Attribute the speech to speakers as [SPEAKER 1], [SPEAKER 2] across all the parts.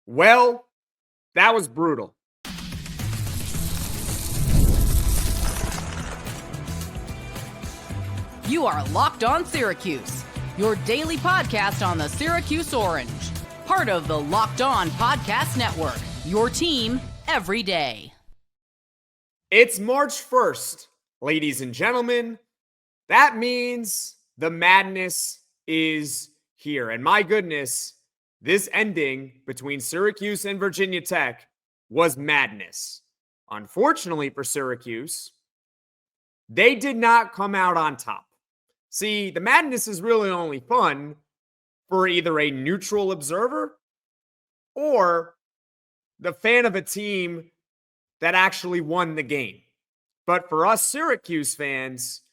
[SPEAKER 1] Well, that was brutal.
[SPEAKER 2] You are Locked On Syracuse, your daily podcast on the Syracuse Orange. Part of the Locked On Podcast Network, your team every day.
[SPEAKER 1] It's March 1st, ladies and gentlemen. That means the madness is here. And my goodness, this ending between Syracuse and Virginia Tech was madness. Unfortunately for Syracuse, they did not come out on top. See, the madness is really only fun for either a neutral observer or the fan of a team that actually won the game. But for us Syracuse fans,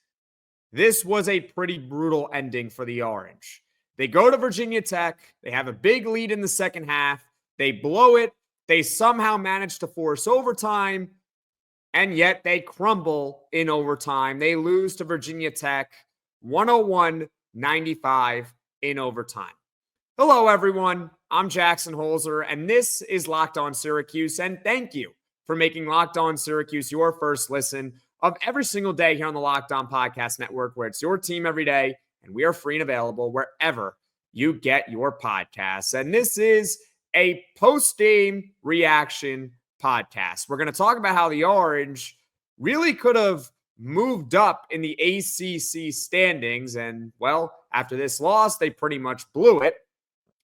[SPEAKER 1] this was a pretty brutal ending for the Orange. They go to Virginia Tech. They have a big lead in the second half. They blow it. They somehow manage to force overtime, and yet they crumble in overtime. They lose to Virginia Tech 101-95 in overtime. Hello, everyone. I'm Jackson Holzer, and this is Locked On Syracuse, and thank you for making Locked On Syracuse your first listen of every single day here on the Locked On Podcast Network, where it's your team every day, and we are free and available wherever you get your podcasts. And this is a post-game reaction podcast. We're going to talk about how the Orange really could have moved up in the ACC standings. And, well, after this loss, they pretty much blew it.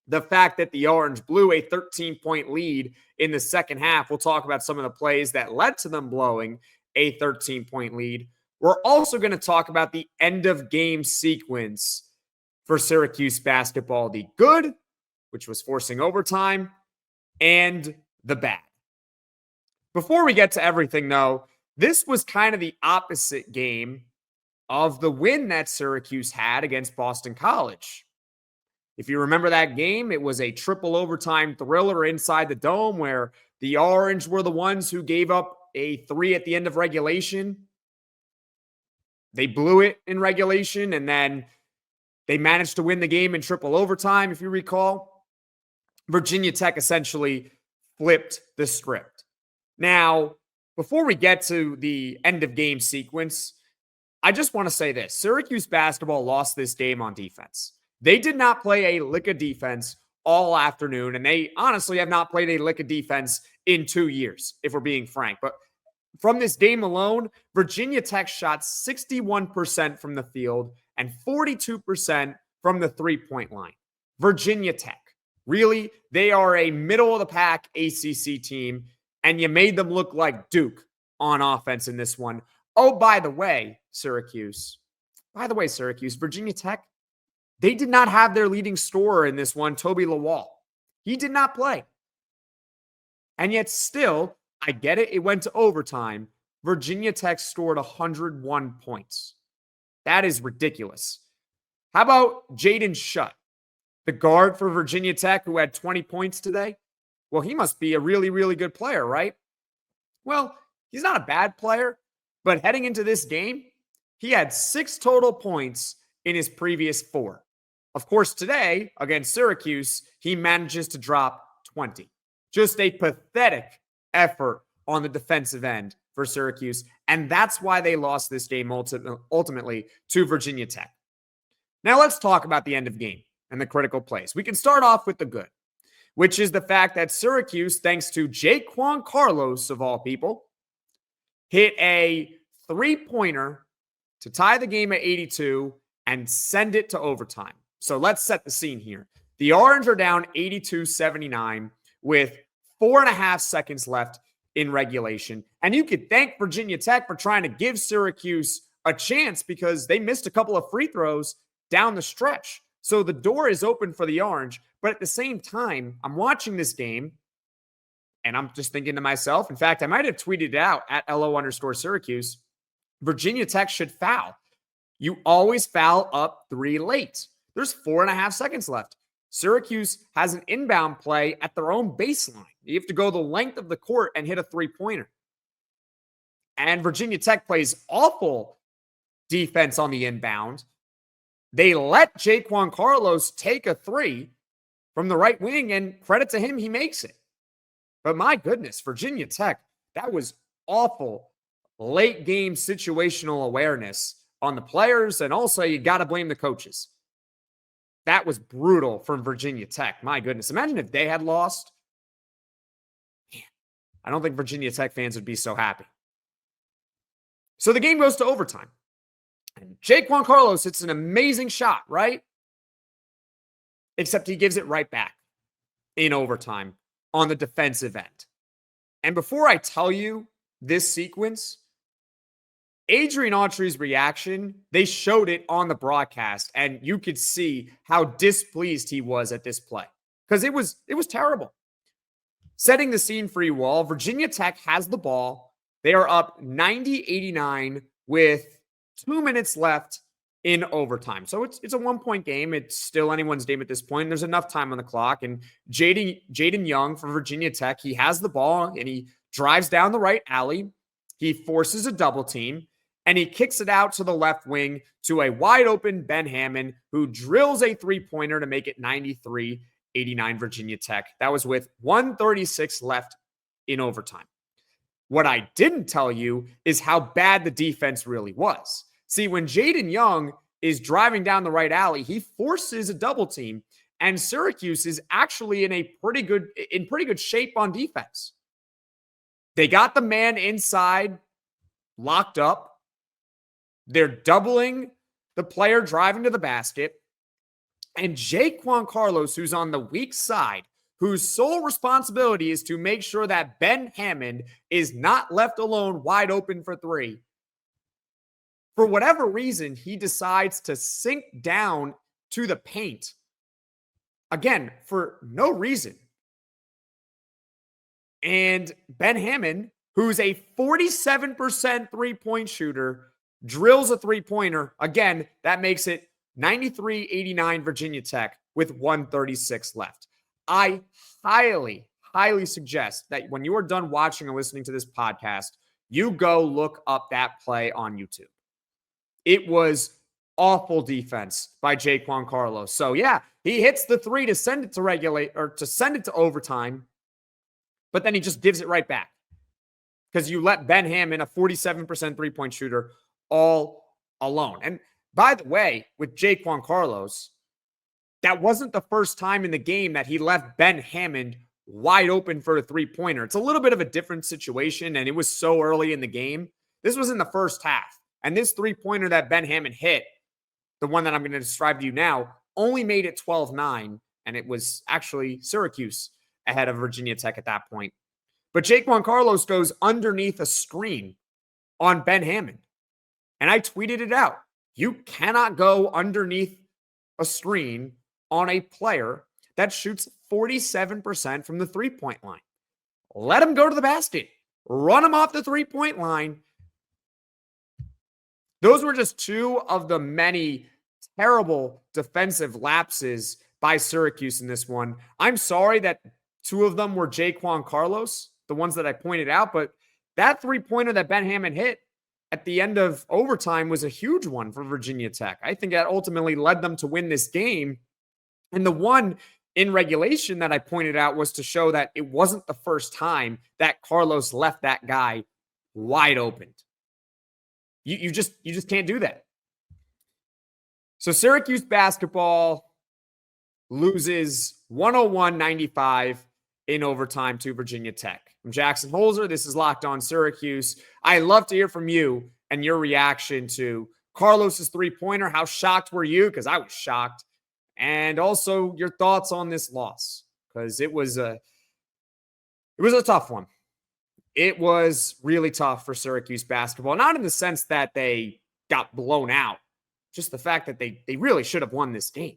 [SPEAKER 1] The fact that the Orange blew a 13-point lead in the second half, we'll talk about some of the plays that led to them blowing a 13-point lead. We're also going to talk about the end-of-game sequence for Syracuse basketball, the good, which was forcing overtime, and the bad. Before we get to everything, though, this was kind of the opposite game of the win that Syracuse had against Boston College. If you remember that game, it was a triple overtime thriller inside the Dome where the Orange were the ones who gave up a 3 at the end of regulation. They blew it in regulation, and then they managed to win the game in triple overtime, if you recall. Virginia Tech essentially flipped the script. Now, before we get to the end-of-game sequence, I just want to say this. Syracuse basketball lost this game on defense. They did not play a lick of defense all afternoon, and they honestly have not played a lick of defense in 2 years, if we're being frank. But from this game alone, Virginia Tech shot 61% from the field and 42% from the three-point line. Virginia Tech, really, they are a middle-of-the-pack ACC team, and you made them look like Duke on offense in this one. Oh, by the way, Syracuse, Virginia Tech, they did not have their leading scorer in this one, Toby Lawal. He did not play. And yet still, I get it, it went to overtime. Virginia Tech scored 101 points. That is ridiculous. How about Jaden Schutt, the guard for Virginia Tech who had 20 points today? Well, he must be a really, really good player, right? Well, he's not a bad player, but heading into this game, he had 6 total points in his previous 4. Of course, today, against Syracuse, he manages to drop 20. Just a pathetic effort on the defensive end for Syracuse, and that's why they lost this game ultimately to Virginia Tech. Now let's talk about the end of game and the critical plays. We can start off with the good, which is the fact that Syracuse, thanks to Jaquan Carlos, of all people, hit a three-pointer to tie the game at 82 and send it to overtime. So let's set the scene here. The Orange are down 82-79 with 4.5 seconds left in regulation. And you could thank Virginia Tech for trying to give Syracuse a chance because they missed a couple of free throws down the stretch. So the door is open for the Orange. But at the same time, I'm watching this game and I'm just thinking to myself, in fact, I might have tweeted it out at LO_Syracuse, Virginia Tech should foul. You always foul up 3 late. There's 4.5 seconds left. Syracuse has an inbound play at their own baseline. You have to go the length of the court and hit a three-pointer. And Virginia Tech plays awful defense on the inbound. They let Jaquan Carlos take a 3, from the right wing, and credit to him, he makes it. But my goodness, Virginia Tech, that was awful late game situational awareness on the players, and also you got to blame the coaches. That was brutal from Virginia Tech. My goodness. Imagine if they had lost. Man, I don't think Virginia Tech fans would be so happy. So the game goes to overtime. And Jaquan Carlos hits an amazing shot, right? Except he gives it right back in overtime on the defensive end. And before I tell you this sequence, Adrian Autry's reaction, they showed it on the broadcast, and you could see how displeased he was at this play because it was terrible. Setting the scene for you all, Virginia Tech has the ball. They are up 90-89 with 2 minutes left in overtime. So it's a 1-point game. It's still anyone's game at this point. There's enough time on the clock. And Jaden Young for Virginia Tech, he has the ball and he drives down the right alley. He forces a double team and he kicks it out to the left wing to a wide open Ben Hammond, who drills a three-pointer to make it 93-89 Virginia Tech. That was with 1:36 left in overtime. What I didn't tell you is how bad the defense really was. See, when Jaden Young is driving down the right alley, he forces a double team, and Syracuse is actually in pretty good shape on defense. They got the man inside locked up. They're doubling the player driving to the basket. And Jaquan Carlos, who's on the weak side, whose sole responsibility is to make sure that Ben Hammond is not left alone wide open for three. For whatever reason, he decides to sink down to the paint. Again, for no reason. And Ben Hammond, who's a 47% three-point shooter, drills a three-pointer. Again, that makes it 93-89 Virginia Tech with 1:36 left. I highly, highly suggest that when you are done watching or listening to this podcast, you go look up that play on YouTube. It was awful defense by Jaquan Carlos. So yeah, he hits the three to send it to send it to overtime, but then he just gives it right back because you let Ben Hammond, a 47% three-point shooter, all alone. And by the way, with Jaquan Carlos, that wasn't the first time in the game that he left Ben Hammond wide open for a three-pointer. It's a little bit of a different situation, and it was so early in the game. This was in the first half. And this three-pointer that Ben Hammond hit, the one that I'm going to describe to you now, only made it 12-9, and it was actually Syracuse ahead of Virginia Tech at that point. But Jaquan Carlos goes underneath a screen on Ben Hammond. And I tweeted it out. You cannot go underneath a screen on a player that shoots 47% from the three-point line. Let him go to the basket. Run him off the three-point line. Those were just two of the many terrible defensive lapses by Syracuse in this one. I'm sorry that two of them were Jaquan Carlos, the ones that I pointed out, but that three-pointer that Ben Hammond hit at the end of overtime was a huge one for Virginia Tech. I think that ultimately led them to win this game. And the one in regulation that I pointed out was to show that it wasn't the first time that Carlos left that guy wide open. You just can't do that. So Syracuse basketball loses 101-95 in overtime to Virginia Tech. I'm Jackson Holzer. This is Locked On Syracuse. I love to hear from you and your reaction to Carlos's three-pointer. How shocked were you? Because I was shocked. And also your thoughts on this loss, because it was a tough one. It was really tough for Syracuse basketball, not in the sense that they got blown out, just the fact that they really should have won this game,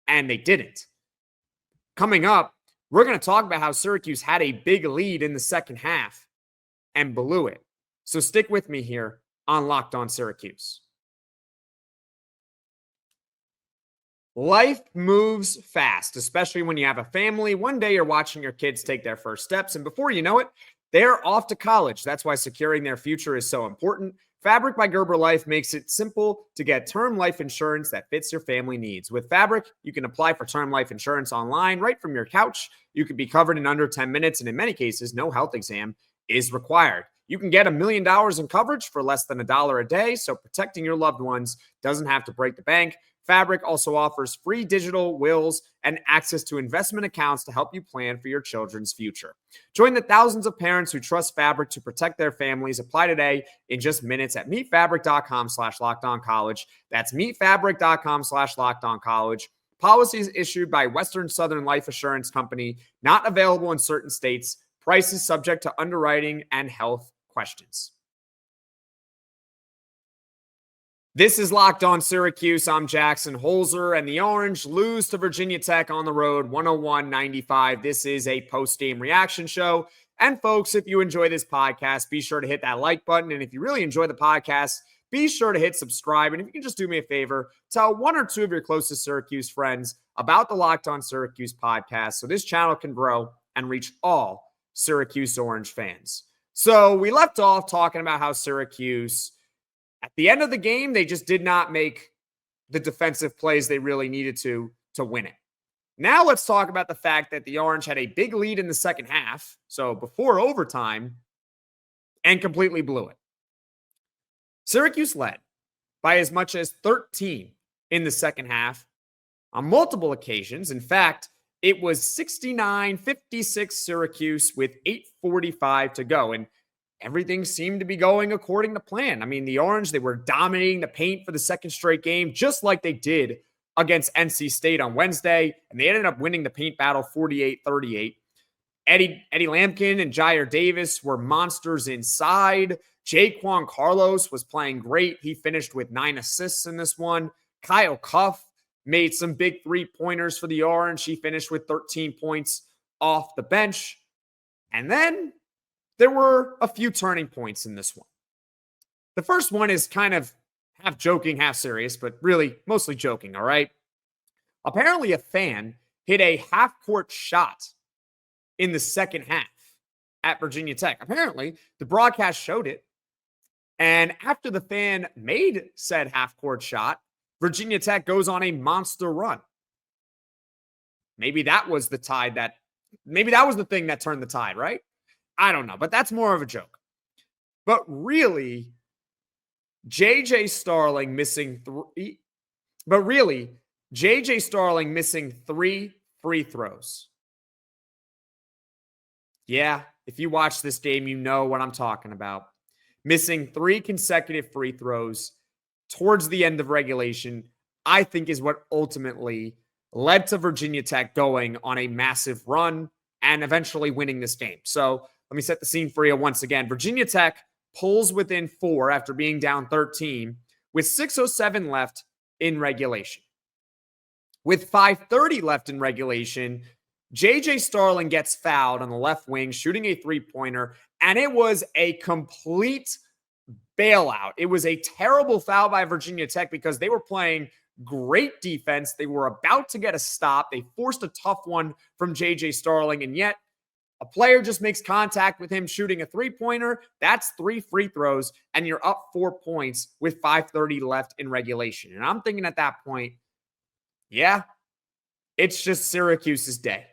[SPEAKER 1] and they didn't. Coming up, we're going to talk about how Syracuse had a big lead in the second half and blew it. So stick with me here on Locked On Syracuse. Life moves fast, especially when you have a family. One day you're watching your kids take their first steps, and before you know it, they're off to college. That's why securing their future is so important. Fabric by Gerber Life makes it simple to get term life insurance that fits your family needs. With Fabric, you can apply for term life insurance online right from your couch. You can be covered in under 10 minutes, and in many cases, no health exam is required. You can get $1 million in coverage for less than $1 a day, so protecting your loved ones doesn't have to break the bank. Fabric also offers free digital wills and access to investment accounts to help you plan for your children's future. Join the thousands of parents who trust Fabric to protect their families. Apply today in just minutes at meetfabric.com/lockedoncollege. That's meetfabric.com/lockedoncollege. Policies issued by Western Southern Life Assurance Company, not available in certain states. Prices subject to underwriting and health questions. This is Locked On Syracuse. I'm Jackson Holzer, and the Orange lose to Virginia Tech on the road, 101-95. This is a post-game reaction show. And folks, if you enjoy this podcast, be sure to hit that like button. And if you really enjoy the podcast, be sure to hit subscribe. And if you can just do me a favor, tell one or two of your closest Syracuse friends about the Locked On Syracuse podcast so this channel can grow and reach all Syracuse Orange fans. So we left off talking about how Syracuse, at the end of the game, they just did not make the defensive plays they really needed to win it. Now let's talk about the fact that the Orange had a big lead in the second half, so before overtime, and completely blew it. Syracuse led by as much as 13 in the second half on multiple occasions. In fact, it was 69-56 Syracuse with 8:45 to go, and everything seemed to be going according to plan. I mean, the Orange, they were dominating the paint for the second straight game, just like they did against NC State on Wednesday, and they ended up winning the paint battle 48-38. Eddie Lampkin and Jyare Davis were monsters inside. Jaquan Carlos was playing great. He finished with 9 assists in this one. Kyle Cuff made some big three-pointers for the Orange. He finished with 13 points off the bench. And then there were a few turning points in this one. The first one is kind of half joking, half serious, but really mostly joking, all right? Apparently a fan hit a half-court shot in the second half at Virginia Tech. Apparently, the broadcast showed it. And after the fan made said half-court shot, Virginia Tech goes on a monster run. Maybe that was the thing that turned the tide, right? I don't know, but that's more of a joke. But really, JJ Starling missing 3 free throws. Yeah, if you watch this game, you know what I'm talking about. Missing 3 consecutive free throws towards the end of regulation, I think, is what ultimately led to Virginia Tech going on a massive run and eventually winning this game. So let me set the scene for you once again. Virginia Tech pulls within 4 after being down 13 with 6:07 left in regulation. With 5:30 left in regulation, JJ Starling gets fouled on the left wing, shooting a three-pointer, and it was a complete bailout. It was a terrible foul by Virginia Tech because they were playing great defense. They were about to get a stop. They forced a tough one from JJ Starling, and yet a player just makes contact with him shooting a three-pointer. That's 3 free throws, and you're up 4 points with 5:30 left in regulation. And I'm thinking at that point, yeah, it's just Syracuse's day.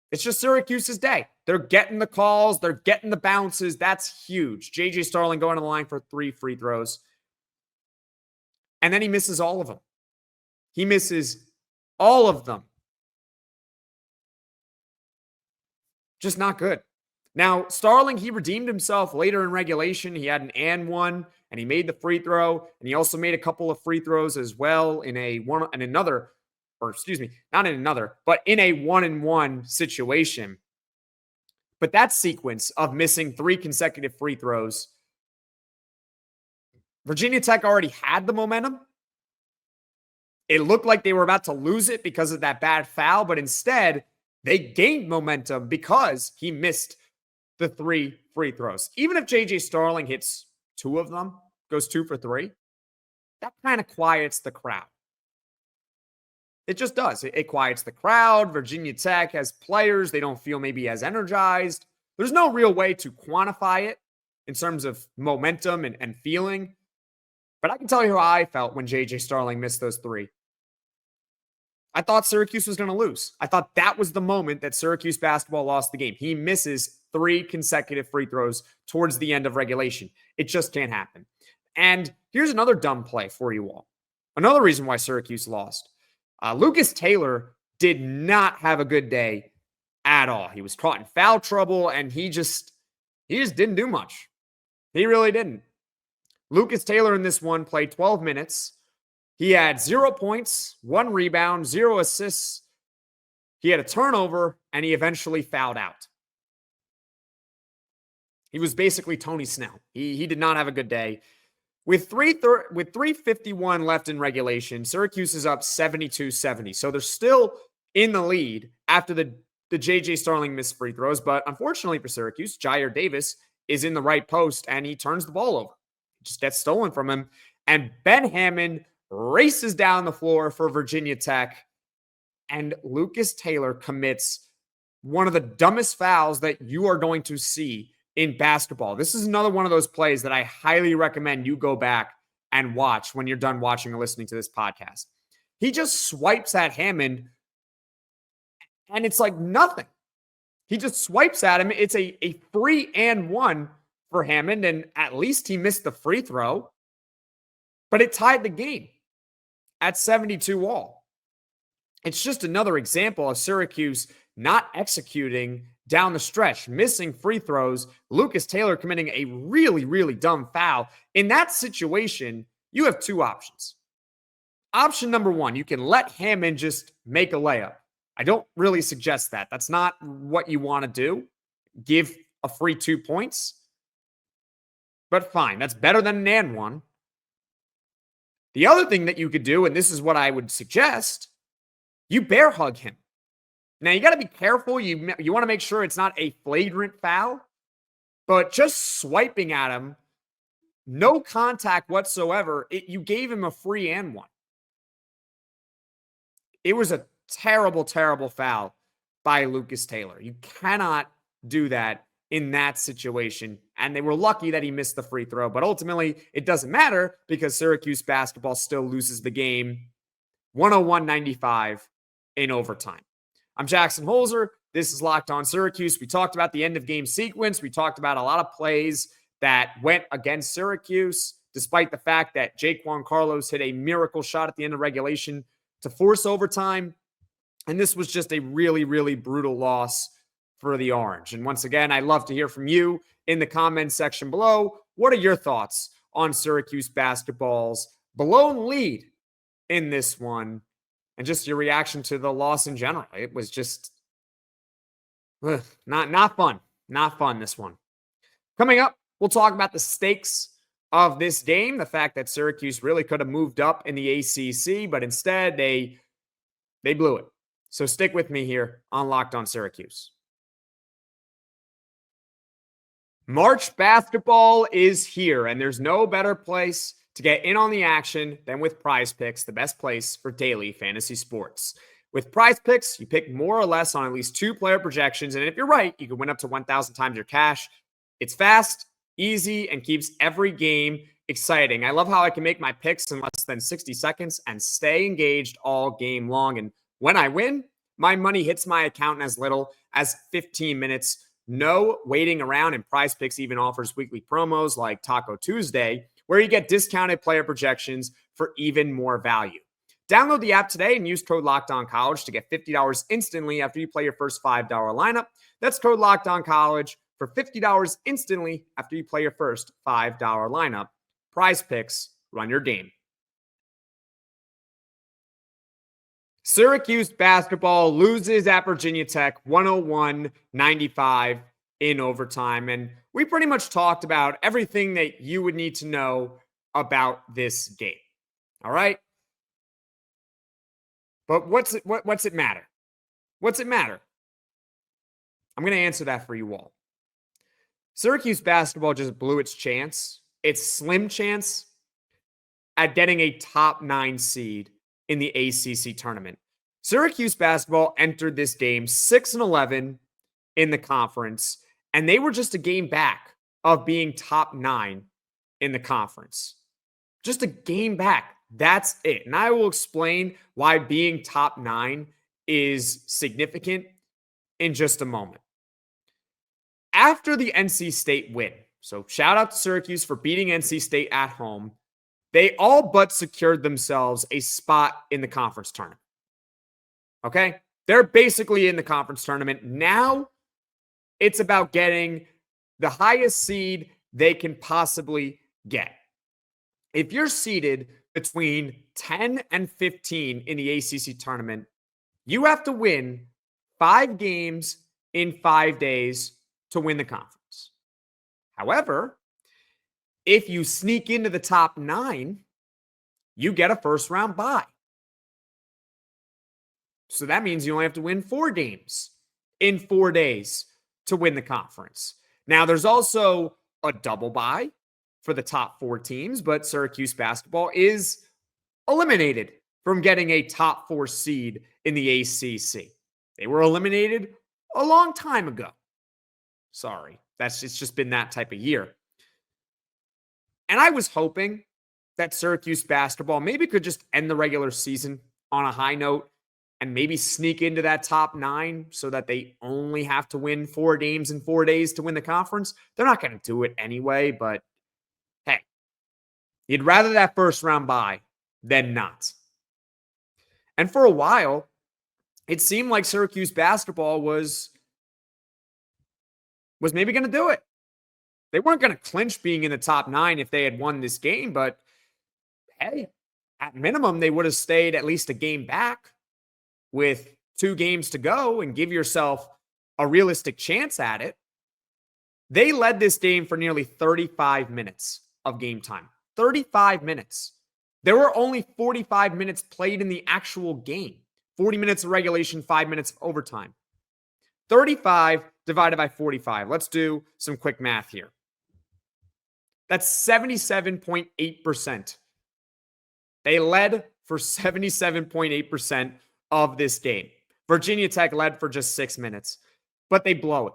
[SPEAKER 1] It's just Syracuse's day. They're getting the calls. They're getting the bounces. That's huge. JJ Starling going to the line for 3 free throws. And then he misses all of them. He misses all of them. Just not good. Now, Starling, he redeemed himself later in regulation. He had an and one, and he made the free throw, and he also made a couple of free throws as well in a one-and-one situation. But that sequence of missing 3 consecutive free throws, Virginia Tech already had the momentum. It looked like they were about to lose it because of that bad foul, but instead, they gained momentum because he missed the 3 free throws. Even if JJ Starling hits 2 of them, goes 2 for 3, that kind of quiets the crowd. It just does. It quiets the crowd. Virginia Tech has players. They don't feel maybe as energized. There's no real way to quantify it, in terms of momentum and feeling. But I can tell you how I felt when J.J. Starling missed those three. I thought Syracuse was going to lose. I thought that was the moment that Syracuse basketball lost the game. He misses 3 consecutive free throws towards the end of regulation. It just can't happen. And here's another dumb play for you all. Another reason why Syracuse lost. Lucas Taylor did not have a good day at all. He was caught in foul trouble, and he just didn't do much. He really didn't. Lucas Taylor in this one played 12 minutes. He had 0 points, 1 rebound, 0 assists. He had a turnover, and he eventually fouled out. He was basically Tony Snell. He did not have a good day. With 3:51 left in regulation, Syracuse is up 72-70. So they're still in the lead after the J.J. Starling missed free throws. But unfortunately for Syracuse, Jyare Davis is in the right post, and he turns the ball over. It just gets stolen from him. And Ben Hammond races down the floor for Virginia Tech. And Lucas Taylor commits one of the dumbest fouls that you are going to see in basketball. This is another one of those plays that I highly recommend you go back and watch when you're done watching or listening to this podcast. He just swipes at Hammond, and it's like nothing. He just swipes at him. It's a 3-and-1 for Hammond, and at least he missed the free throw. But it tied the game at 72 all. It's just another example of Syracuse not executing down the stretch, missing free throws, Lucas Taylor committing a really, really dumb foul. In that situation, you have 2 options. Option number 1, you can let Hammond just make a layup. I don't really suggest that. That's not what you want to do. Give a free 2 points. But fine, that's better than an and one. The other thing that you could do, and this is what I would suggest, you bear hug him. Now, you got to be careful. You want to make sure it's not a flagrant foul, but just swiping at him, no contact whatsoever, you gave him a free and one. It was a terrible, terrible foul by Lucas Taylor. You cannot do that in that situation. And they were lucky that he missed the free throw, but ultimately it doesn't matter because Syracuse basketball still loses the game 101-95 in overtime. I'm Jackson Holzer. This is Locked On Syracuse. We talked about the end of game sequence. We talked about a lot of plays that went against Syracuse, despite the fact that Jaquan Carlos hit a miracle shot at the end of regulation to force overtime. And this was just a really, really brutal loss for the Orange. And once again, I'd love to hear from you in the comments section below. What are your thoughts on Syracuse basketball's blown lead in this one? And just your reaction to the loss in general. It was just not fun. Not fun, this one. Coming up, we'll talk about the stakes of this game. The fact that Syracuse really could have moved up in the ACC, but instead they blew it. So stick with me here on Locked On Syracuse. March basketball is here, and there's no better place to get in on the action than with PrizePicks, the best place for daily fantasy sports. With PrizePicks, you pick more or less on at least 2 player projections, and if you're right, you can win up to 1,000 times your cash. It's fast, easy, and keeps every game exciting. I love how I can make my picks in less than 60 seconds and stay engaged all game long. And when I win, my money hits my account in as little as 15 minutes. No waiting around, and PrizePicks even offers weekly promos like Taco Tuesday, where you get discounted player projections for even more value. Download the app today and use code LOCKEDONCollege to get $50 instantly after you play your first $5 lineup. That's code LOCKEDONCollege for $50 instantly after you play your first $5 lineup. PrizePicks, run your game. Syracuse basketball loses at Virginia Tech 101-95 in overtime. And we pretty much talked about everything that you would need to know about this game. All right? But what's it matter? What's it matter? I'm going to answer that for you all. Syracuse basketball just blew its chance, its slim chance, at getting a top 9 seed in the ACC tournament. Syracuse basketball entered this game 6-11 in the conference, and they were just a game back of being top 9 in the conference. Just a game back. That's it. And I will explain why being top 9 is significant in just a moment. After the NC State win, so shout out to Syracuse for beating NC State at home, they all but secured themselves a spot in the conference tournament. Okay? They're basically in the conference tournament. Now it's about getting the highest seed they can possibly get. If you're seeded between 10 and 15 in the ACC tournament, you have to win 5 games in 5 days to win the conference. However, if you sneak into the top 9, you get a first round bye. So that means you only have to win 4 games in 4 days to win the conference. Now, there's also a double bye for the top 4 teams, but Syracuse basketball is eliminated from getting a top 4 seed in the ACC. They were eliminated a long time ago. Sorry, it's just been that type of year. And I was hoping that Syracuse basketball maybe could just end the regular season on a high note and maybe sneak into that top 9 so that they only have to win 4 games in 4 days to win the conference. They're not going to do it anyway, but hey, you'd rather that first round bye than not. And for a while, it seemed like Syracuse basketball was maybe going to do it. They weren't going to clinch being in the top 9 if they had won this game, but hey, at minimum, they would have stayed at least a game back with 2 games to go and give yourself a realistic chance at it. They led this game for nearly 35 minutes of game time. 35 minutes. There were only 45 minutes played in the actual game. 40 minutes of regulation, 5 minutes of overtime. 35 divided by 45. Let's do some quick math here. That's 77.8%. They led for 77.8% of this game. Virginia Tech led for just 6 minutes, but they blow it.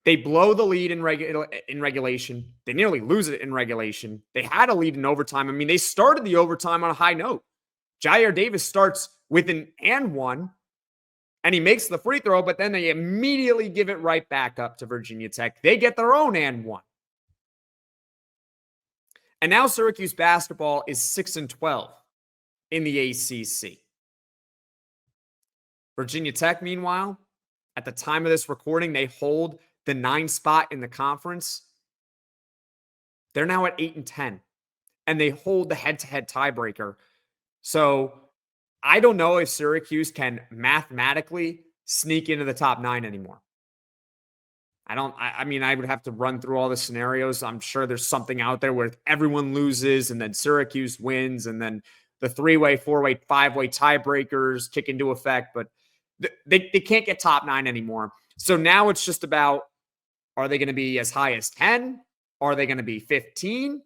[SPEAKER 1] They blow the lead in regulation. They nearly lose it in regulation. They had a lead in overtime. I mean, they started the overtime on a high note. Jyare Davis starts with an and one, and he makes the free throw, but then they immediately give it right back up to Virginia Tech. They get their own and one. And now Syracuse basketball is 6-12 in the ACC. Virginia Tech, meanwhile, at the time of this recording, they hold the 9 spot in the conference. They're now at 8-10, and they hold the head-to-head tiebreaker. So I don't know if Syracuse can mathematically sneak into the top 9 anymore. I mean, I would have to run through all the scenarios. I'm sure there's something out there where everyone loses and then Syracuse wins and then the 3-way, 4-way, 5-way tiebreakers kick into effect, but they can't get top 9 anymore. So now it's just about, are they going to be as high as 10? Are they going to be 15?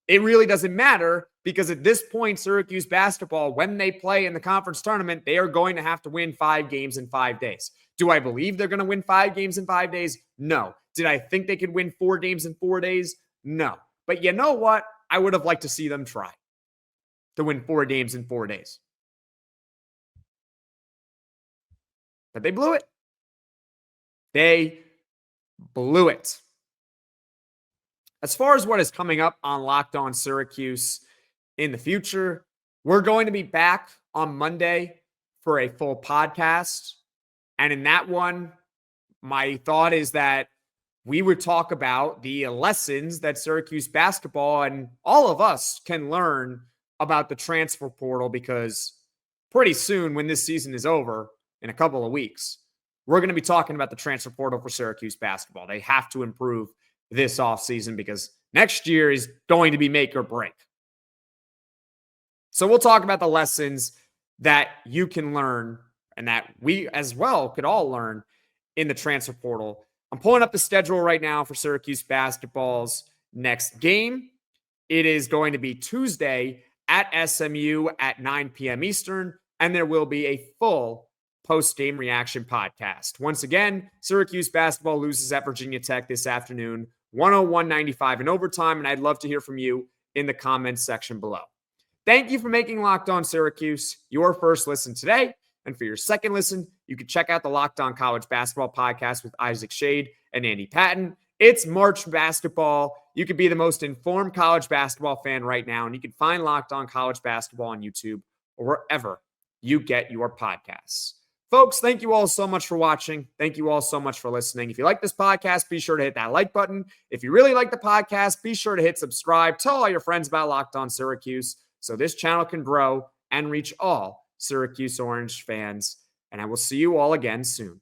[SPEAKER 1] It really doesn't matter because at this point, Syracuse basketball, when they play in the conference tournament, they are going to have to win 5 games in 5 days. Do I believe they're going to win 5 games in 5 days? No. Did I think they could win 4 games in 4 days? No. But you know what? I would have liked to see them try to win 4 games in 4 days. But they blew it. They blew it. As far as what is coming up on Locked On Syracuse in the future, we're going to be back on Monday for a full podcast. And in that one, my thought is that we would talk about the lessons that Syracuse basketball and all of us can learn about the transfer portal, because pretty soon when this season is over, in a couple of weeks, we're going to be talking about the transfer portal for Syracuse basketball. They have to improve this offseason because next year is going to be make or break. So we'll talk about the lessons that you can learn and that we as well could all learn in the transfer portal. I'm pulling up the schedule right now for Syracuse basketball's next game. It is going to be Tuesday at SMU at 9 p.m. Eastern, and there will be a full post-game reaction podcast. Once again, Syracuse basketball loses at Virginia Tech this afternoon, 101-95 in overtime, and I'd love to hear from you in the comments section below. Thank you for making Locked On Syracuse your first listen today. And for your second listen, you can check out the Locked On College Basketball Podcast with Isaac Shade and Andy Patton. It's March basketball. You could be the most informed college basketball fan right now, and you can find Locked On College Basketball on YouTube or wherever you get your podcasts. Folks, thank you all so much for watching. Thank you all so much for listening. If you like this podcast, be sure to hit that like button. If you really like the podcast, be sure to hit subscribe. Tell all your friends about Locked On Syracuse so this channel can grow and reach all Syracuse Orange fans. And I will see you all again soon.